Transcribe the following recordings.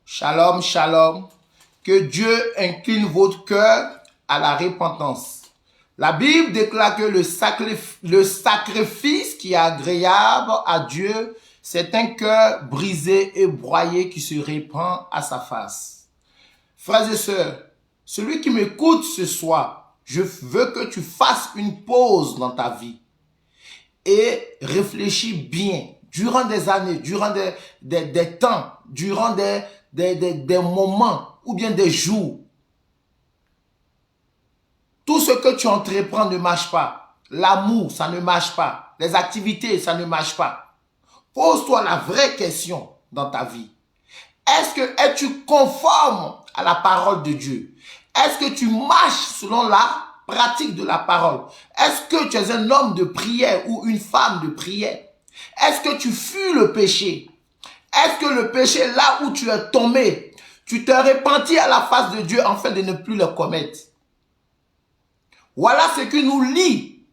Shalom, shalom. Que Dieu incline votre cœur à la repentance. La Bible déclare que le sacrifice qui est agréable à Dieu, c'est un cœur brisé et broyé qui se répand à sa face. Frères et sœurs, celui qui m'écoute ce soir, je veux que tu fasses une pause dans ta vie et réfléchis bien durant des années, durant des temps, durant des moments ou bien des jours. Tout ce que tu entreprends ne marche pas. L'amour, ça ne marche pas. Les activités, ça ne marche pas. Pose-toi la vraie question dans ta vie. Es-tu conforme à la parole de Dieu? Est-ce que tu marches selon la pratique de la parole? Est-ce que tu es un homme de prière ou une femme de prière? Est-ce que tu fuis le péché? Est-ce que le péché, là où tu es tombé, tu te repentis à la face de Dieu afin de ne plus le commettre? Voilà ce qui nous lie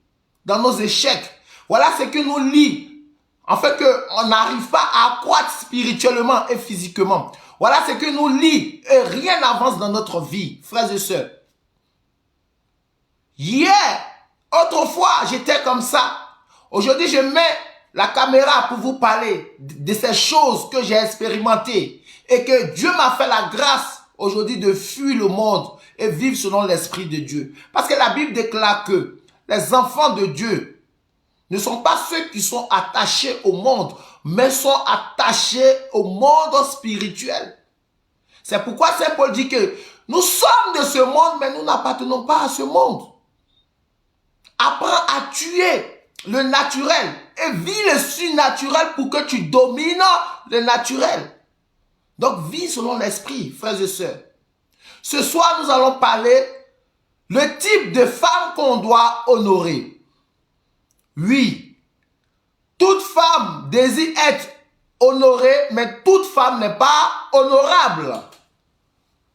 dans nos échecs. Voilà ce qui nous lie en fait qu'on n'arrive pas à croître spirituellement et physiquement. Voilà ce qui nous lie et rien n'avance dans notre vie, frères et sœurs. Hier, autrefois, j'étais comme ça. Aujourd'hui, je mets la caméra pour vous parler de ces choses que j'ai expérimentées et que Dieu m'a fait la grâce aujourd'hui de fuir le monde et vivre selon l'Esprit de Dieu. Parce que la Bible déclare que les enfants de Dieu ne sont pas ceux qui sont attachés au monde, mais sont attachés au monde spirituel. C'est pourquoi Saint Paul dit que nous sommes de ce monde, mais nous n'appartenons pas à ce monde. Apprends à tuer le naturel et vis le surnaturel pour que tu domines le naturel. Donc, vis selon l'esprit, frères et sœurs. Ce soir, nous allons parler le type de femme qu'on doit honorer. Oui, toute femme désire être honorée, mais toute femme n'est pas honorable.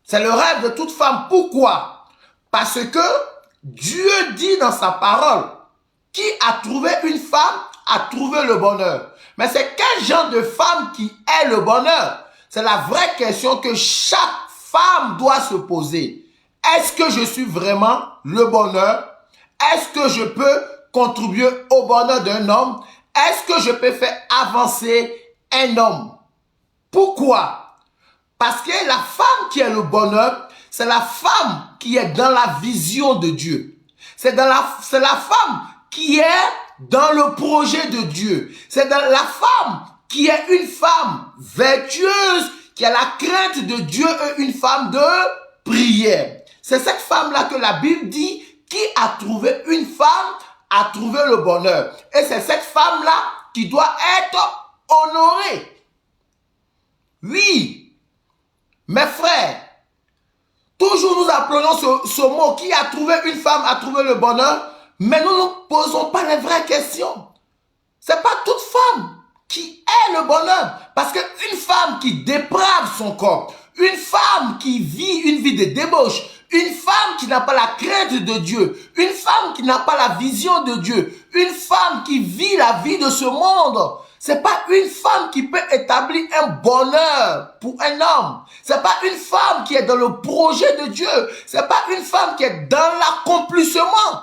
C'est le rêve de toute femme. Pourquoi? Parce que Dieu dit dans sa parole, qui a trouvé une femme a trouvé le bonheur. Mais c'est quel genre de femme qui est le bonheur? C'est la vraie question que chaque femme doit se poser. Est-ce que je suis vraiment le bonheur? Est-ce que je peux contribuer au bonheur d'un homme? Est-ce que je peux faire avancer un homme? Pourquoi? Parce que la femme qui est le bonheur, c'est la femme qui est dans la vision de Dieu. C'est la femme qui est dans le projet de Dieu. C'est la femme qui est une femme vertueuse, qui a la crainte de Dieu et une femme de prière. C'est cette femme-là que la Bible dit, qui a trouvé une femme, a trouvé le bonheur. Et c'est cette femme-là qui doit être honorée. Oui, mes frères, toujours nous appelons ce mot, qui a trouvé une femme, a trouvé le bonheur, mais nous ne posons pas les vraies questions. C'est pas toute femme qui est le bonheur. Parce qu'une femme qui déprave son corps, une femme qui vit une vie de débauche, une femme qui n'a pas la crainte de Dieu, une femme qui n'a pas la vision de Dieu, une femme qui vit la vie de ce monde, c'est pas une femme qui peut établir un bonheur pour un homme. C'est pas une femme qui est dans le projet de Dieu. C'est pas une femme qui est dans l'accomplissement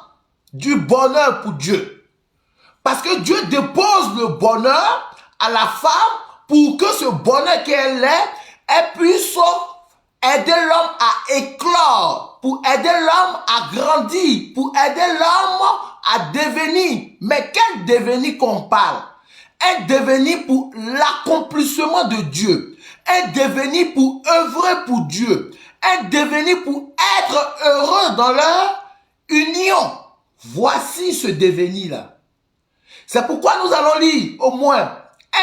du bonheur pour Dieu. Parce que Dieu dépose le bonheur à la femme pour que ce bonheur qu'elle est, elle puisse aider l'homme à éclore, pour aider l'homme à grandir, pour aider l'homme à devenir. Mais quel devenir qu'on parle? Un devenir pour l'accomplissement de Dieu. Un devenir pour œuvrer pour Dieu. Un devenir pour être heureux dans leur union. Voici ce devenir-là. C'est pourquoi nous allons lire au moins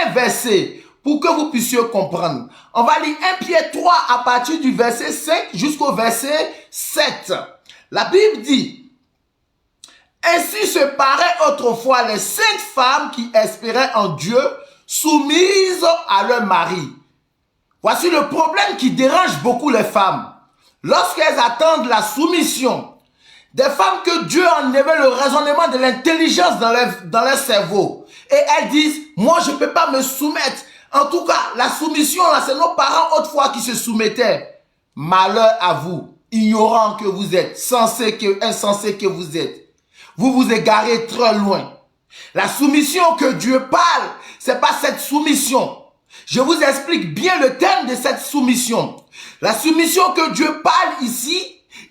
un verset pour que vous puissiez comprendre. On va lire 1 Pierre 3 à partir du verset 5 jusqu'au verset 7. La Bible dit: ainsi se paraient autrefois les 5 femmes qui espéraient en Dieu, soumises à leur mari. Voici le problème qui dérange beaucoup les femmes. Lorsqu'elles attendent la soumission, des femmes que Dieu a enlevé le raisonnement de l'intelligence dans leur cerveau. Et elles disent, moi je ne peux pas me soumettre En tout cas, la soumission, là, c'est nos parents autrefois qui se soumettaient. Malheur à vous, ignorant que vous êtes, insensé que vous êtes. Vous vous égarez très loin. La soumission que Dieu parle, c'est pas cette soumission. Je vous explique bien le thème de cette soumission. La soumission que Dieu parle ici,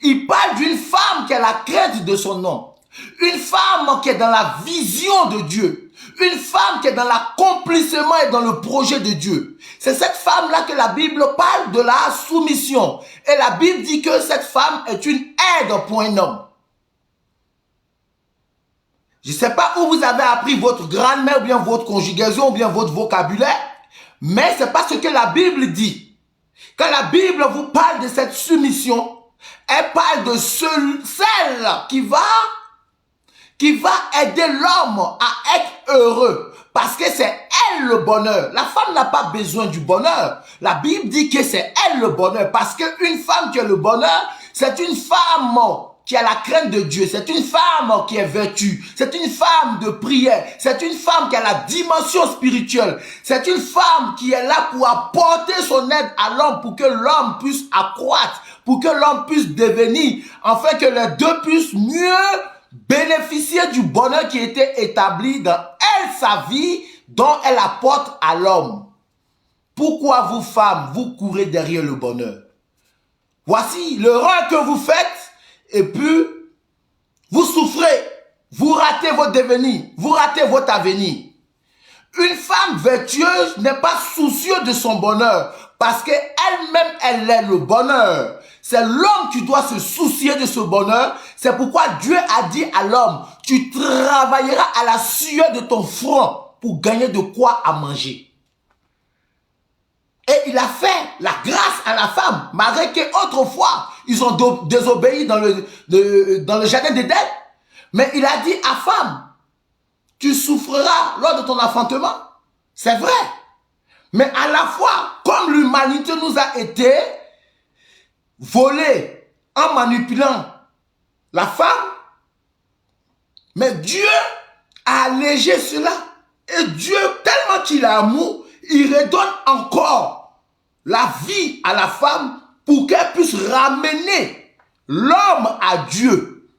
il parle d'une femme qui a la crainte de son nom. Une femme qui est dans la vision de Dieu. Une femme qui est dans l'accomplissement et dans le projet de Dieu. C'est cette femme-là que la Bible parle de la soumission. Et la Bible dit que cette femme est une aide pour un homme. Je ne sais pas où vous avez appris votre grand-mère ou bien votre conjugaison ou bien votre vocabulaire, mais c'est pas ce que la Bible dit. Quand la Bible vous parle de cette soumission, elle parle de celle qui va aider l'homme à être heureux. Parce que c'est elle le bonheur. La femme n'a pas besoin du bonheur. La Bible dit que c'est elle le bonheur. Parce qu'une femme qui a le bonheur, c'est une femme qui a la crainte de Dieu. C'est une femme qui est vertu. C'est une femme de prière. C'est une femme qui a la dimension spirituelle. C'est une femme qui est là pour apporter son aide à l'homme pour que l'homme puisse accroître, pour que l'homme puisse devenir, afin que les deux puissent mieux bénéficier du bonheur qui était établi dans elle, sa vie, dont elle apporte à l'homme. Pourquoi vous, femmes, vous courez derrière le bonheur? Voici l'erreur que vous faites, et puis vous souffrez, vous ratez votre devenir, vous ratez votre avenir. Une femme vertueuse n'est pas soucieuse de son bonheur, parce qu'elle-même, elle est le bonheur. C'est l'homme qui doit se soucier de ce bonheur. C'est pourquoi Dieu a dit à l'homme, tu travailleras à la sueur de ton front pour gagner de quoi à manger. Et il a fait la grâce à la femme, malgré qu'autrefois, ils ont désobéi dans le jardin d'Éden. Mais il a dit à femme, tu souffriras lors de ton enfantement. C'est vrai. Mais à la fois, comme l'humanité nous a été volée en manipulant la femme, mais Dieu a allégé cela. Et Dieu, tellement qu'il a amour, il redonne encore la vie à la femme pour qu'elle puisse ramener l'homme à Dieu.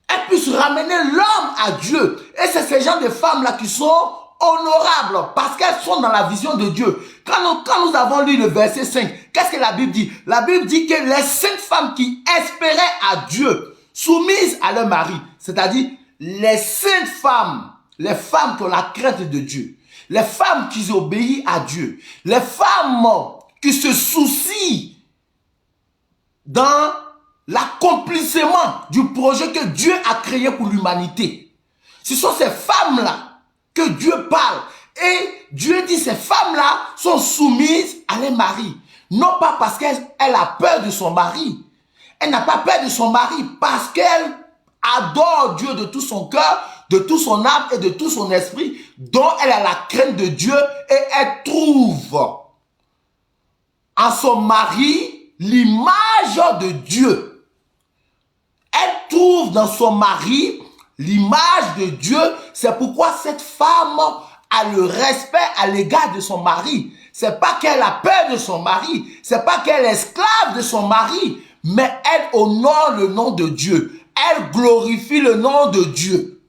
Elle puisse ramener l'homme à Dieu. Et c'est ces gens de femmes-là qui sont honorables parce qu'elles sont dans la vision de Dieu. Quand nous avons lu le verset 5, qu'est-ce que la Bible dit? La Bible dit que les 5 femmes qui espéraient à Dieu, soumises à leur mari, c'est-à-dire les 5 femmes, les femmes qui ont la crainte de Dieu, les femmes qui obéissent à Dieu, les femmes qui se soucient dans l'accomplissement du projet que Dieu a créé pour l'humanité. Ce sont ces femmes-là que Dieu parle. Et Dieu dit ces femmes-là sont soumises à leur mari. Non pas parce qu'elle a peur de son mari. Elle n'a pas peur de son mari parce qu'elle adore Dieu de tout son cœur, de tout son âme et de tout son esprit, dont elle a la crainte de Dieu et elle trouve en son mari l'image de Dieu. Elle trouve dans son mari l'image de Dieu. C'est pourquoi cette femme a le respect à l'égard de son mari. C'est pas qu'elle a peur de son mari. C'est pas qu'elle est esclave de son mari. Mais elle honore le nom de Dieu. Elle glorifie le nom de Dieu.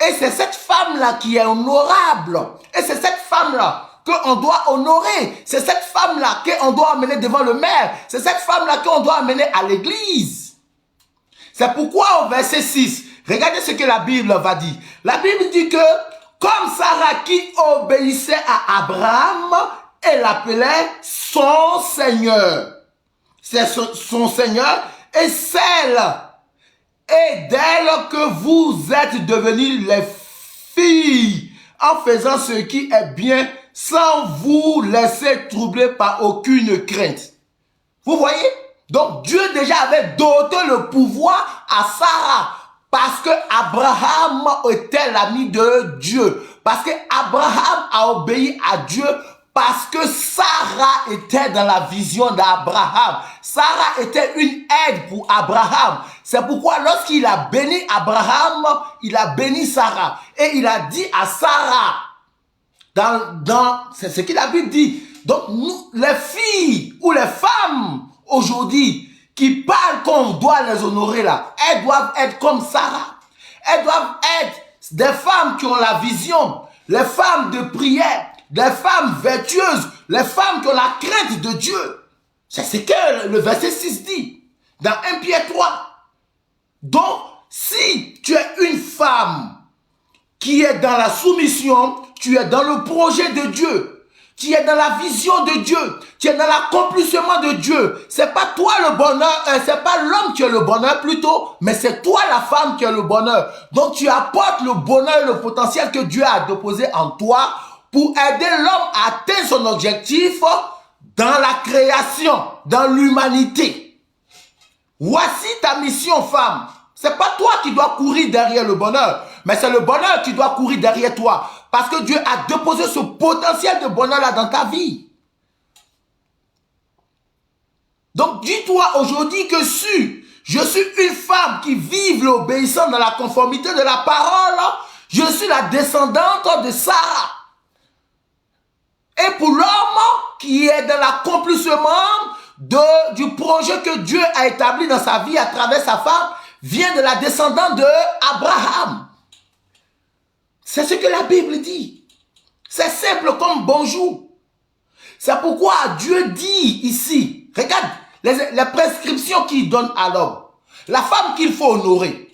Et c'est cette femme-là qui est honorable. Et c'est cette femme-là qu'on doit honorer. C'est cette femme-là qu'on doit amener devant le maire. C'est cette femme-là qu'on doit amener à l'église. C'est pourquoi au verset 6, regardez ce que la Bible va dire. La Bible dit que comme Sarah qui obéissait à Abraham et l'appelait son Seigneur. C'est son Seigneur et celle et d'elle que vous êtes devenues les filles en faisant ce qui est bien sans vous laisser troubler par aucune crainte. Vous voyez? Donc Dieu déjà avait doté le pouvoir à Sarah parce que Abraham était l'ami de Dieu. Parce que Abraham a obéi à Dieu parce que Sarah était dans la vision d'Abraham. Sarah était une aide pour Abraham. C'est pourquoi lorsqu'il a béni Abraham, il a béni Sarah. Et il a dit à Sarah, C'est ce que la Bible dit. Donc, nous, les filles ou les femmes aujourd'hui qui parlent qu'on doit les honorer là, elles doivent être comme Sarah. Elles doivent être des femmes qui ont la vision, les femmes de prière, des femmes vertueuses, les femmes qui ont la crainte de Dieu. C'est ce que le verset 6 dit dans 1 Pierre 3. Donc, si tu es une femme qui est dans la soumission, tu es dans le projet de Dieu, tu es dans la vision de Dieu, tu es dans l'accomplissement de Dieu. C'est pas toi le bonheur, c'est pas l'homme qui a le bonheur plutôt, mais c'est toi la femme qui a le bonheur. Donc tu apportes le bonheur et le potentiel que Dieu a déposé en toi pour aider l'homme à atteindre son objectif dans la création, dans l'humanité. Voici ta mission, femme. C'est pas toi qui dois courir derrière le bonheur, mais c'est le bonheur qui doit courir derrière toi. Parce que Dieu a déposé ce potentiel de bonheur-là dans ta vie. Donc dis-toi aujourd'hui que si je suis une femme qui vive l'obéissance dans la conformité de la parole, je suis la descendante de Sarah. Et pour l'homme qui est dans l'accomplissement du projet que Dieu a établi dans sa vie à travers sa femme, vient de la descendante d'Abraham. C'est ce que la Bible dit. C'est simple comme bonjour. C'est pourquoi Dieu dit ici, regarde les prescriptions qu'il donne à l'homme. La femme qu'il faut honorer.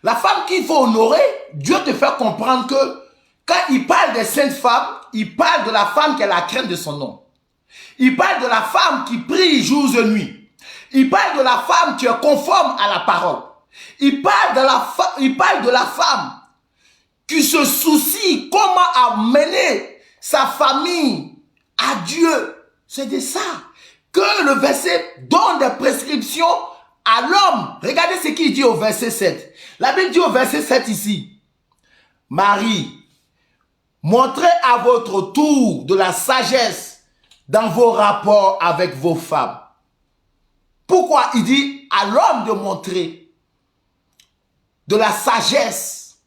La femme qu'il faut honorer, Dieu te fait comprendre que quand il parle des saintes femmes, il parle de la femme qui a la crainte de son nom. Il parle de la femme qui prie jours et nuits. Il parle de la femme qui est conforme à la parole. Il parle de la femme qui se soucie comment amener sa famille à Dieu. C'est de ça que le verset donne des prescriptions à l'homme. Regardez ce qu'il dit au verset 7. La Bible dit au verset 7 ici. Marie, montrez à votre tour de la sagesse dans vos rapports avec vos femmes. Pourquoi il dit à l'homme de montrer de la sagesse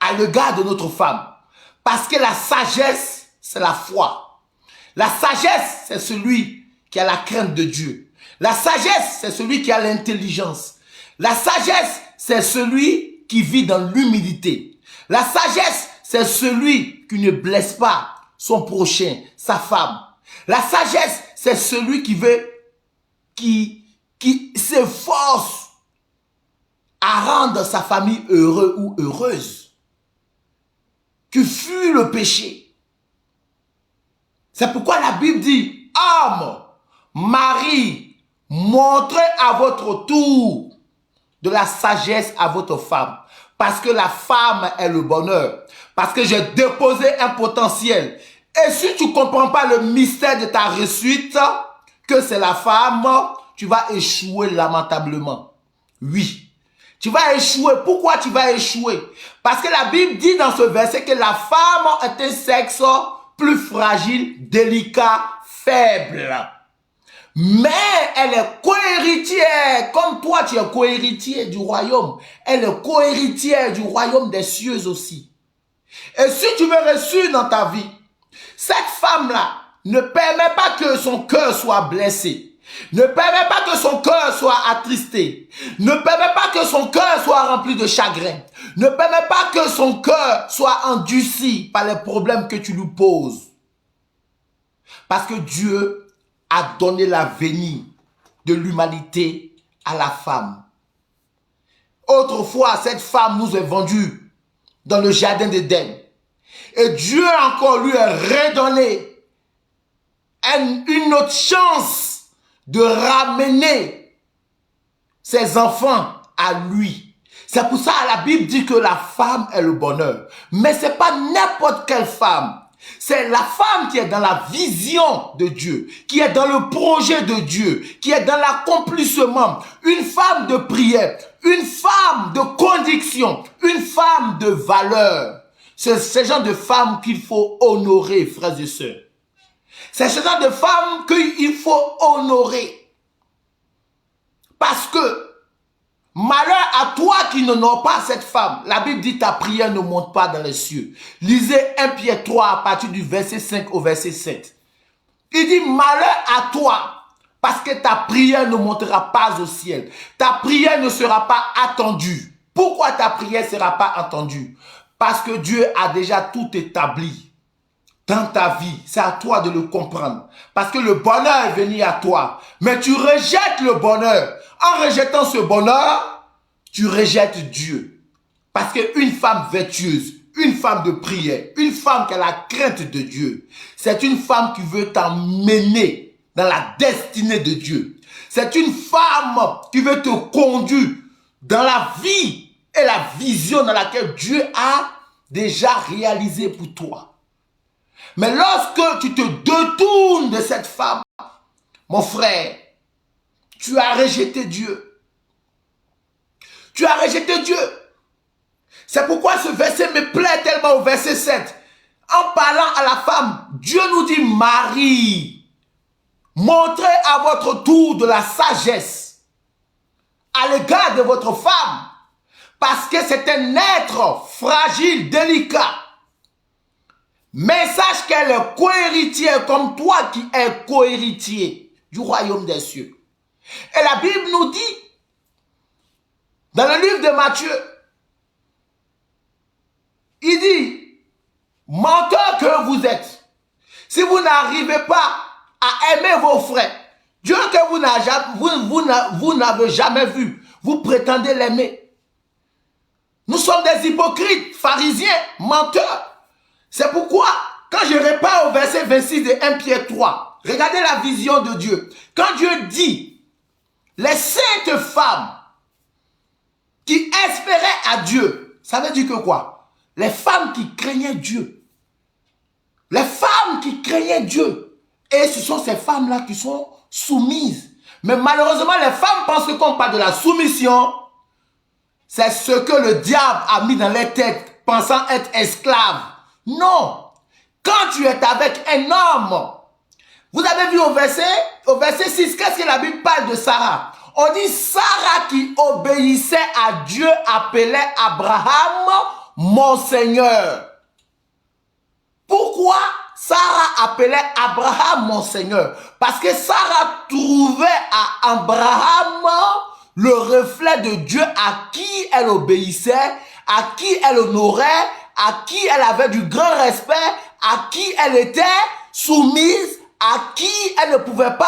à l'égard de notre femme? Parce que la sagesse, c'est la foi. La sagesse, c'est celui qui a la crainte de Dieu. La sagesse, c'est celui qui a l'intelligence. La sagesse, c'est celui qui vit dans l'humilité. La sagesse, c'est celui qui ne blesse pas son prochain, sa femme. La sagesse, c'est celui qui s'efforce à rendre sa famille heureux ou heureuse, qui fuit le péché. C'est pourquoi la Bible dit, homme, mari, montrez à votre tour de la sagesse à votre femme. Parce que la femme est le bonheur. Parce que j'ai déposé un potentiel. Et si tu ne comprends pas le mystère de ta réussite, que c'est la femme, tu vas échouer lamentablement. Oui. Tu vas échouer. Pourquoi tu vas échouer? Parce que la Bible dit dans ce verset que la femme est un sexe plus fragile, délicat, faible. Mais elle est co-héritière, comme toi tu es co-héritier du royaume. Elle est co-héritière du royaume des cieux aussi. Et si tu veux réussir dans ta vie, cette femme-là ne permet pas que son cœur soit blessé. Ne permet pas que son cœur soit attristé. Ne permet pas que son cœur soit rempli de chagrin. Ne permet pas que son cœur soit endurci par les problèmes que tu lui poses. Parce que Dieu a donné l'avenir de l'humanité à la femme. Autrefois, cette femme nous est vendue dans le jardin d'Éden. Et Dieu encore lui a redonné une autre chance de ramener ses enfants à lui. C'est pour ça que la Bible dit que la femme est le bonheur. Mais ce n'est pas n'importe quelle femme. C'est la femme qui est dans la vision de Dieu, qui est dans le projet de Dieu, qui est dans l'accomplissement. Une femme de prière, une femme de conviction, une femme de valeur. C'est ce genre de femme qu'il faut honorer, frères et sœurs. C'est ce genre de femme qu'il faut honorer. Parce que Malheur à toi qui n'honore pas cette femme. La Bible dit ta prière ne monte pas dans les cieux. Lisez 1 Pierre 3 à partir du verset 5 au verset 7. Il dit malheur à toi parce que ta prière ne montera pas au ciel. Ta prière ne sera pas attendue. Pourquoi ta prière ne sera pas entendue? Parce que Dieu a déjà tout établi dans ta vie. C'est à toi de le comprendre. Parce que le bonheur est venu à toi. Mais tu rejettes le bonheur. En rejetant ce bonheur, tu rejettes Dieu. Parce qu'une femme vertueuse, une femme de prière, une femme qui a la crainte de Dieu, c'est une femme qui veut t'emmener dans la destinée de Dieu. C'est une femme qui veut te conduire dans la vie et la vision dans laquelle Dieu a déjà réalisé pour toi. Mais lorsque tu te détournes de cette femme, mon frère, tu as rejeté Dieu. Tu as rejeté Dieu. C'est pourquoi ce verset me plaît tellement au verset 7. En parlant à la femme, Dieu nous dit, Marie, montrez à votre tour de la sagesse à l'égard de votre femme, parce que c'est un être fragile, délicat. Mais sache qu'elle est cohéritière comme toi qui es cohéritier du royaume des cieux. Et la Bible nous dit, dans le livre de Matthieu, il dit, menteur que vous êtes, si vous n'arrivez pas à aimer vos frères, Dieu que vous n'avez jamais vu, vous prétendez l'aimer. Nous sommes des hypocrites, pharisiens, menteurs. C'est pourquoi, quand je réponds au verset 26 de 1 Pierre 3, regardez la vision de Dieu. Quand Dieu dit, les saintes femmes qui espéraient à Dieu, ça veut dire que quoi? Les femmes qui craignaient Dieu. Les femmes qui craignaient Dieu. Et ce sont ces femmes-là qui sont soumises. Mais malheureusement, les femmes pensent qu'on parle de la soumission. C'est ce que le diable a mis dans les têtes, pensant être esclaves. Non. Quand tu es avec un homme, vous avez vu au verset 6, qu'est-ce que la Bible parle de Sarah? On dit Sarah qui obéissait à Dieu appelait Abraham mon Seigneur. Pourquoi Sarah appelait Abraham mon Seigneur? Parce que Sarah trouvait à Abraham le reflet de Dieu à qui elle obéissait, à qui elle honorait, à qui elle avait du grand respect, à qui elle était soumise, à qui elle ne pouvait pas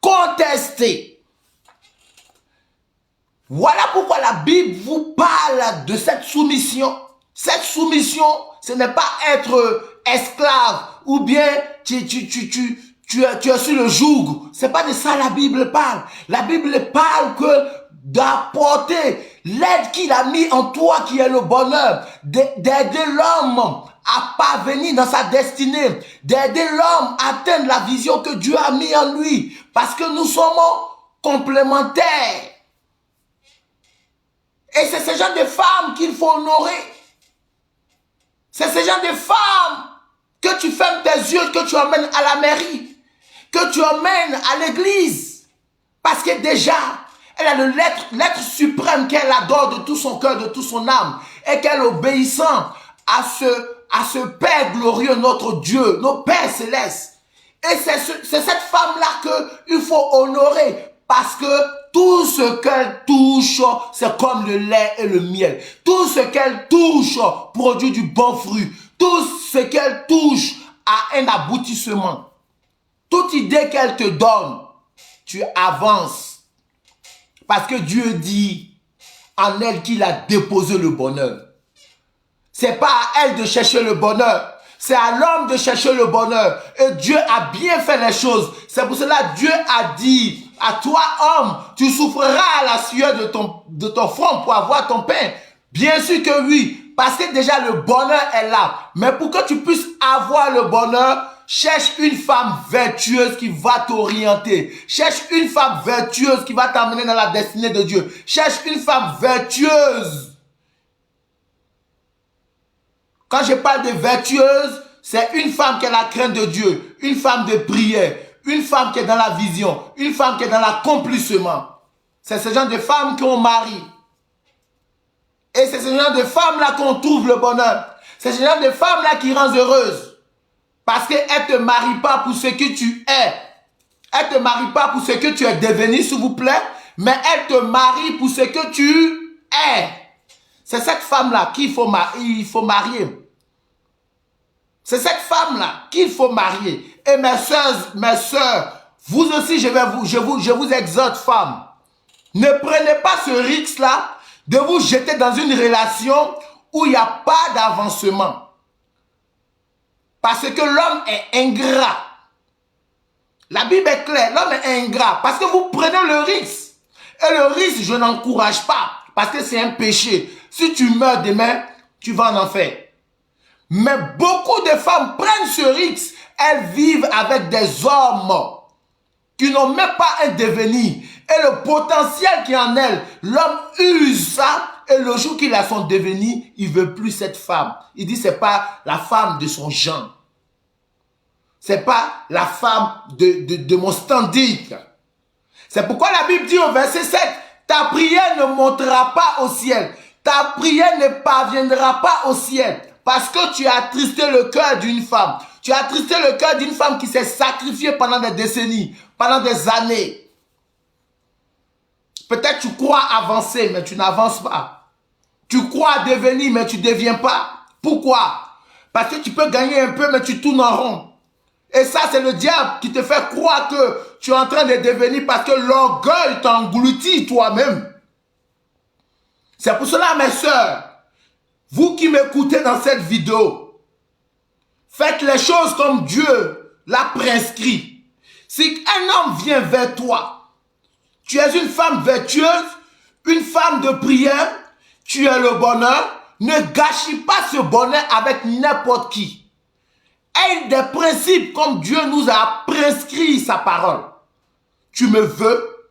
contester. Voilà pourquoi la Bible vous parle de cette soumission. Cette soumission, ce n'est pas être esclave ou bien tu es sur le joug. C'est pas de ça la Bible parle. La Bible parle que d'apporter l'aide qu'il a mis en toi qui est le bonheur, d'aider l'homme à parvenir dans sa destinée, d'aider l'homme à atteindre la vision que Dieu a mis en lui. Parce que nous sommes complémentaires. Et c'est ce genre de femmes qu'il faut honorer. C'est ce genre de femmes que tu fermes tes yeux, que tu emmènes à la mairie, que tu emmènes à l'église. Parce que déjà, elle a l'être suprême qu'elle adore de tout son cœur, de toute son âme. Et qu'elle obéissant à ce Père glorieux, notre Dieu, notre Père céleste. Et c'est cette femme-là qu'il faut honorer. Parce que tout ce qu'elle touche, c'est comme le lait et le miel. Tout ce qu'elle touche produit du bon fruit. Tout ce qu'elle touche a un aboutissement. Toute idée qu'elle te donne, tu avances. Parce que Dieu dit en elle qu'il a déposé le bonheur. C'est pas à elle de chercher le bonheur. C'est à l'homme de chercher le bonheur. Et Dieu a bien fait les choses. C'est pour cela que Dieu a dit à toi, homme, tu souffriras à la sueur de ton front pour avoir ton pain. Bien sûr que oui. Parce que déjà le bonheur est là. Mais pour que tu puisses avoir le bonheur, cherche une femme vertueuse qui va t'orienter. Cherche une femme vertueuse qui va t'amener dans la destinée de Dieu. Cherche une femme vertueuse. Quand je parle de vertueuse, c'est une femme qui a la crainte de Dieu, une femme de prière, une femme qui est dans la vision, une femme qui est dans l'accomplissement. C'est ce genre de femmes qu'on marie. Et c'est ce genre de femmes-là qu'on trouve le bonheur. C'est ce genre de femmes-là qui rend heureuse. Parce qu'elle ne te marie pas pour ce que tu es. Elle ne te marie pas pour ce que tu es devenu, s'il vous plaît. Mais elle te marie pour ce que tu es. C'est cette femme-là qu'il faut marier. C'est cette femme-là qu'il faut marier. Et mes soeurs, vous aussi, je vous exhorte, femmes. Ne prenez pas ce risque-là de vous jeter dans une relation où il n'y a pas d'avancement. Parce que l'homme est ingrat. La Bible est claire, l'homme est ingrat. Parce que vous prenez le risque. Et le risque, je n'encourage pas. Parce que c'est un péché. Si tu meurs demain, tu vas en enfer. Mais beaucoup de femmes prennent ce risque. Elles vivent avec des hommes qui n'ont même pas un devenir. Et le potentiel qui est en elles, l'homme use ça. Et le jour qu'il a son devenir, il ne veut plus cette femme. Il dit, ce n'est pas la femme de son genre. Ce n'est pas la femme de mon standing. C'est pourquoi la Bible dit au verset 7, ta prière ne montera pas au ciel. Ta prière ne parviendra pas au ciel. Parce que tu as attristé le cœur d'une femme. Tu as attristé le cœur d'une femme qui s'est sacrifiée pendant des décennies, pendant des années. Peut-être tu crois avancer, mais tu n'avances pas. Tu crois devenir, mais tu ne deviens pas. Pourquoi? Parce que tu peux gagner un peu, mais tu tournes en rond. Et ça, c'est le diable qui te fait croire que tu es en train de devenir parce que l'orgueil t'engloutit toi-même. C'est pour cela, mes sœurs, vous qui m'écoutez dans cette vidéo, faites les choses comme Dieu l'a prescrit. Si un homme vient vers toi, tu es une femme vertueuse, une femme de prière, tu as le bonheur, ne gâchis pas ce bonheur avec n'importe qui. Aie des principes comme Dieu nous a prescrit sa parole. Tu me veux,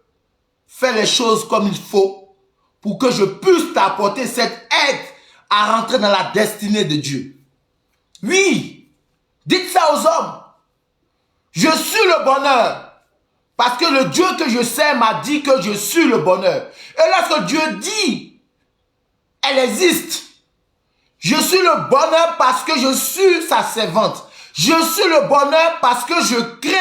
fais les choses comme il faut pour que je puisse t'apporter cette aide à rentrer dans la destinée de Dieu. Oui, dites ça aux hommes. Je suis le bonheur. Parce que le Dieu que je sais m'a dit que je suis le bonheur. Et lorsque Dieu dit, elle existe. Je suis le bonheur parce que je suis sa servante. Je suis le bonheur parce que je crée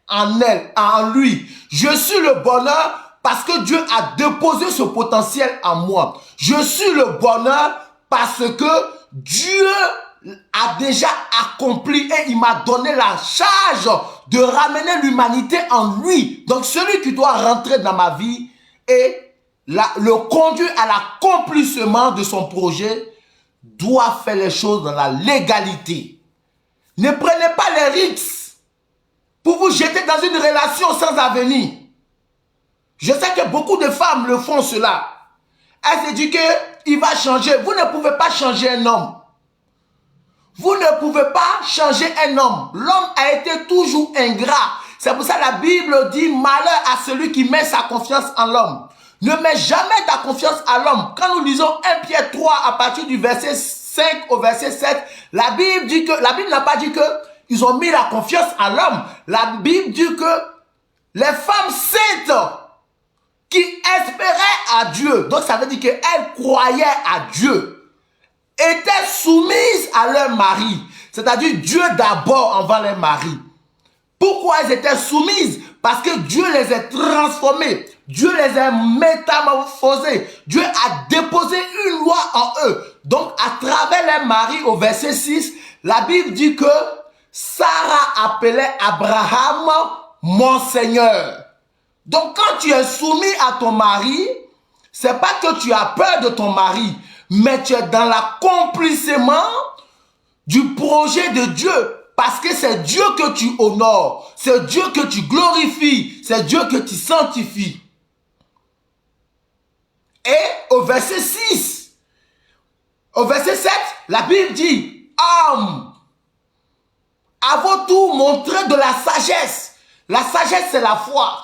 en elle, en lui. Je suis le bonheur parce que Dieu a déposé ce potentiel en moi. Je suis le bonheur parce que Dieu a déjà accompli et il m'a donné la charge de ramener l'humanité en lui. Donc celui qui doit rentrer dans ma vie et le conduire à l'accomplissement de son projet doit faire les choses dans la légalité. Ne prenez pas les risques pour vous jeter dans une relation sans avenir. Je sais que beaucoup de femmes le font cela. Elles se disent qu'il va changer. Vous ne pouvez pas changer un homme. Vous ne pouvez pas changer un homme. L'homme a été toujours ingrat. C'est pour ça que la Bible dit malheur à celui qui met sa confiance en l'homme. Ne mets jamais ta confiance à l'homme. Quand nous lisons 1 Pierre 3 à partir du verset 5 au verset 7, la Bible dit que, la Bible n'a pas dit que ils ont mis la confiance à l'homme. La Bible dit que les femmes saintes qui espéraient à Dieu, donc ça veut dire qu'elles croyaient à Dieu, étaient soumises à leur mari. C'est-à-dire Dieu d'abord envers leur mari. Pourquoi elles étaient soumises? Parce que Dieu les a transformées. Dieu les a métamorphosées. Dieu a déposé une loi en eux. Donc, à travers les maris, au verset 6, la Bible dit que Sarah appelait Abraham mon Seigneur. Donc, quand tu es soumis à ton mari, c'est pas que tu as peur de ton mari, mais tu es dans l'accomplissement du projet de Dieu. Parce que c'est Dieu que tu honores, c'est Dieu que tu glorifies, c'est Dieu que tu sanctifies. Et au verset 6, au verset 7, la Bible dit, homme, à vos tours, montrez de la sagesse. La sagesse, c'est la foi.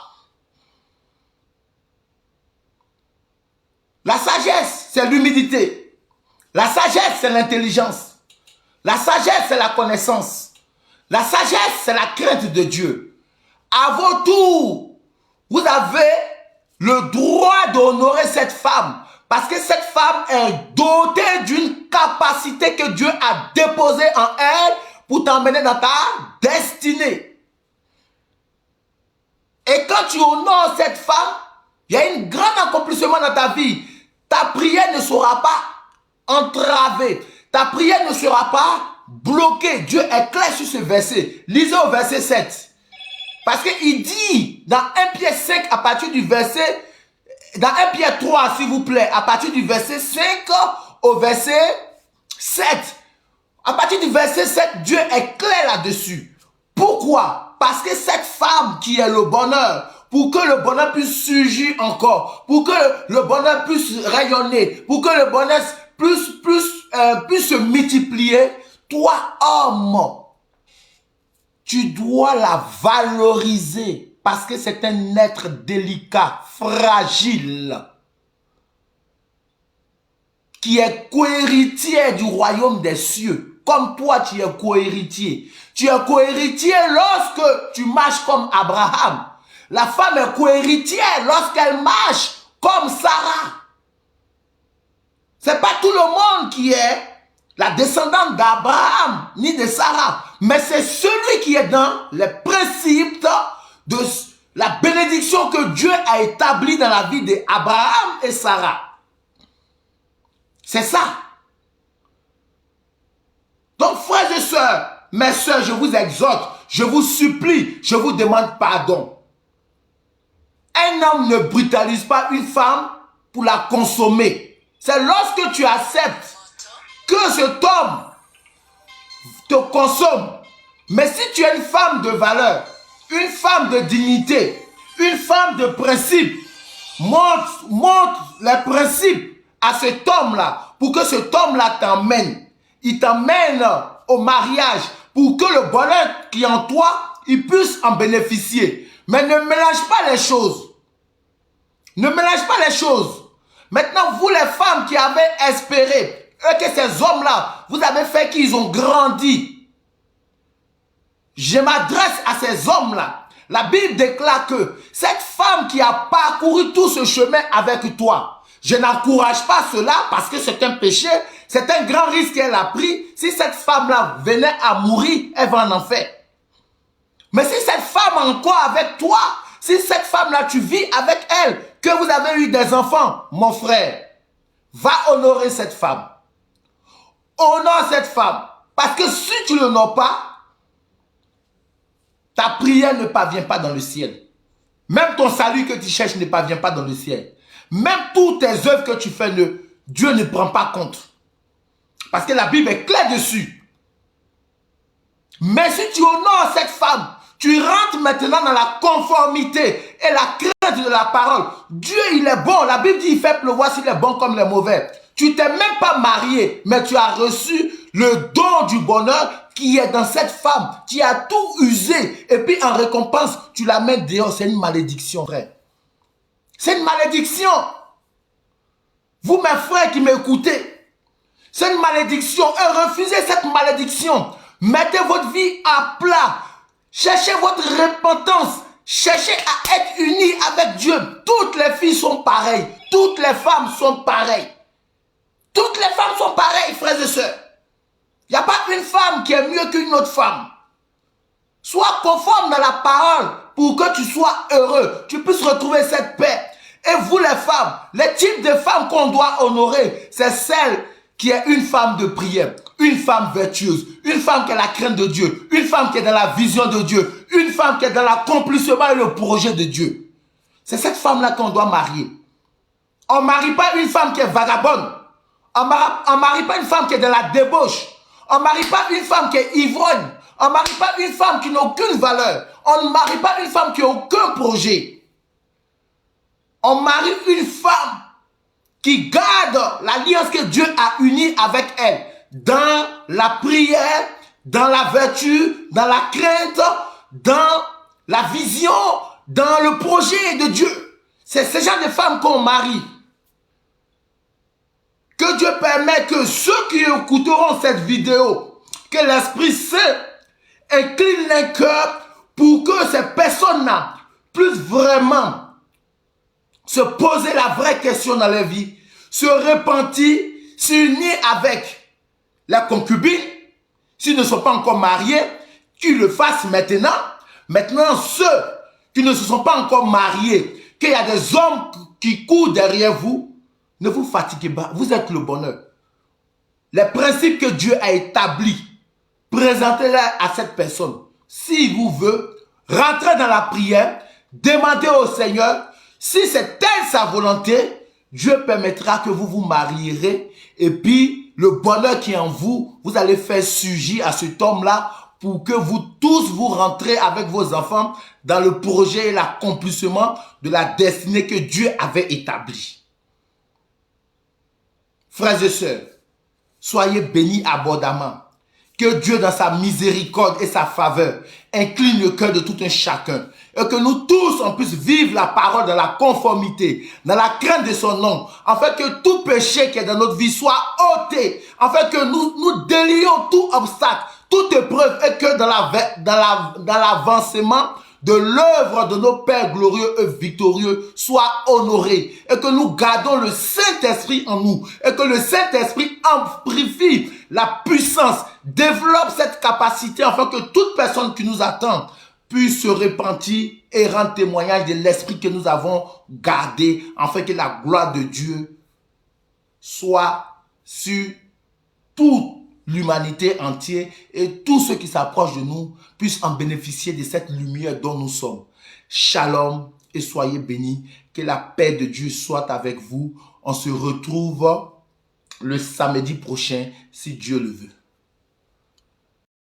La sagesse, c'est l'humilité. La sagesse, c'est l'intelligence. La sagesse, c'est la connaissance. La sagesse, c'est la crainte de Dieu. À vos tours, vous avez le droit d'honorer cette femme. Parce que cette femme est dotée d'une capacité que Dieu a déposée en elle pour t'emmener dans ta destinée. Et quand tu honores cette femme, il y a un grand accomplissement dans ta vie. Ta prière ne sera pas entravée. Ta prière ne sera pas bloquée. Dieu est clair sur ce verset. Lisez au verset 7. Parce qu'il dit dans 1 Pierre 5 à partir du verset... Dans 1 Pierre 3, s'il vous plaît, à partir du verset 5 au verset 7. À partir du verset 7, Dieu est clair là-dessus. Pourquoi? Parce que cette femme qui est le bonheur, pour que le bonheur puisse surgir encore, pour que le bonheur puisse rayonner, pour que le bonheur puisse se multiplier, toi, homme, tu dois la valoriser. Parce que c'est un être délicat, fragile, qui est cohéritier du royaume des cieux. Comme toi, tu es cohéritier. Tu es cohéritier lorsque tu marches comme Abraham. La femme est cohéritière lorsqu'elle marche comme Sarah. C'est pas tout le monde qui est la descendante d'Abraham ni de Sarah. Mais c'est celui qui est dans les principes de la bénédiction que Dieu a établie dans la vie d'Abraham et Sarah. C'est ça. Donc, frères et sœurs, mes sœurs, je vous exhorte, je vous supplie, je vous demande pardon. Un homme ne brutalise pas une femme pour la consommer. C'est lorsque tu acceptes que cet homme te consomme. Mais si tu es une femme de valeur, une femme de dignité, une femme de principe, montre les principes à cet homme-là pour que cet homme-là t'emmène. Il t'emmène au mariage pour que le bonheur qui est en toi, il puisse en bénéficier. Mais ne mélange pas les choses. Ne mélange pas les choses. Maintenant, vous les femmes qui avez espéré que ces hommes-là, vous avez fait qu'ils ont grandi. Je m'adresse à ces hommes-là. La Bible déclare que cette femme qui a parcouru tout ce chemin avec toi, je n'encourage pas cela parce que c'est un péché, c'est un grand risque qu'elle a pris. Si cette femme-là venait à mourir, elle va en enfer. Mais si cette femme est encore avec toi, si cette femme-là, tu vis avec elle, que vous avez eu des enfants, mon frère, va honorer cette femme. Honore cette femme. Parce que si tu ne l'honores pas, ta prière ne parvient pas dans le ciel. Même ton salut que tu cherches ne parvient pas dans le ciel. Même toutes tes œuvres que tu fais, Dieu ne prend pas compte. Parce que la Bible est claire dessus. Mais si tu honores cette femme, tu rentres maintenant dans la conformité et la crainte de la parole. Dieu, il est bon. La Bible dit, il fait pleuvoir sur les bons comme les mauvais. Tu t'es même pas marié, mais tu as reçu le don du bonheur qui est dans cette femme, qui a tout usé. Et puis en récompense, tu la mets dehors. C'est une malédiction, frère. C'est une malédiction. Vous, mes frères qui m'écoutez, c'est une malédiction. Et refusez cette malédiction. Mettez votre vie à plat. Cherchez votre repentance. Cherchez à être unis avec Dieu. Toutes les filles sont pareilles. Toutes les femmes sont pareilles. Toutes les femmes sont pareilles, frères et sœurs. Il n'y a pas une femme qui est mieux qu'une autre femme. Sois conforme dans la parole pour que tu sois heureux. Tu puisses retrouver cette paix. Et vous les femmes, les types de femmes qu'on doit honorer, c'est celle qui est une femme de prière, une femme vertueuse, une femme qui a la crainte de Dieu, une femme qui est dans la vision de Dieu, une femme qui est dans l'accomplissement et le projet de Dieu. C'est cette femme-là qu'on doit marier. On ne marie pas une femme qui est vagabonde. On ne marie pas une femme qui est dans la débauche. On ne marie pas une femme qui est ivrogne. On ne marie pas une femme qui n'a aucune valeur. On ne marie pas une femme qui n'a aucun projet. On marie une femme qui garde l'alliance que Dieu a unie avec elle dans la prière, dans la vertu, dans la crainte, dans la vision, dans le projet de Dieu. C'est ce genre de femmes qu'on marie. Que Dieu permette que ceux qui écouteront cette vidéo, que l'Esprit Saint incline les cœurs pour que ces personnes-là puissent vraiment se poser la vraie question dans leur vie, se repentir, s'unir avec la concubine, s'ils ne sont pas encore mariés, qu'ils le fassent maintenant. Maintenant, ceux qui ne se sont pas encore mariés, qu'il y a des hommes qui courent derrière vous, ne vous fatiguez pas, vous êtes le bonheur. Les principes que Dieu a établis, présentez-les à cette personne. S'il vous veut, rentrez dans la prière, demandez au Seigneur, si c'est telle sa volonté, Dieu permettra que vous vous marierez et puis le bonheur qui est en vous, vous allez faire surgir à cet homme-là pour que vous tous vous rentrez avec vos enfants dans le projet et l'accomplissement de la destinée que Dieu avait établie. Frères et sœurs, soyez bénis abondamment. Que Dieu, dans sa miséricorde et sa faveur, incline le cœur de tout un chacun. Et que nous tous, on puisse vivre la parole dans la conformité, dans la crainte de son nom. Afin que tout péché qui est dans notre vie soit ôté. Afin que nous délions tout obstacle, toute épreuve. Et que dans l'avancement de l'œuvre de nos Pères glorieux et victorieux soit honoré. Et que nous gardons le Saint-Esprit en nous. Et que le Saint-Esprit amplifie la puissance, développe cette capacité afin que toute personne qui nous attend puisse se repentir et rendre témoignage de l'esprit que nous avons gardé, afin que la gloire de Dieu soit sur toute l'humanité entière et tous ceux qui s'approchent de nous puissent en bénéficier de cette lumière dont nous sommes. Shalom et soyez bénis. Que la paix de Dieu soit avec vous. On se retrouve le samedi prochain si Dieu le veut.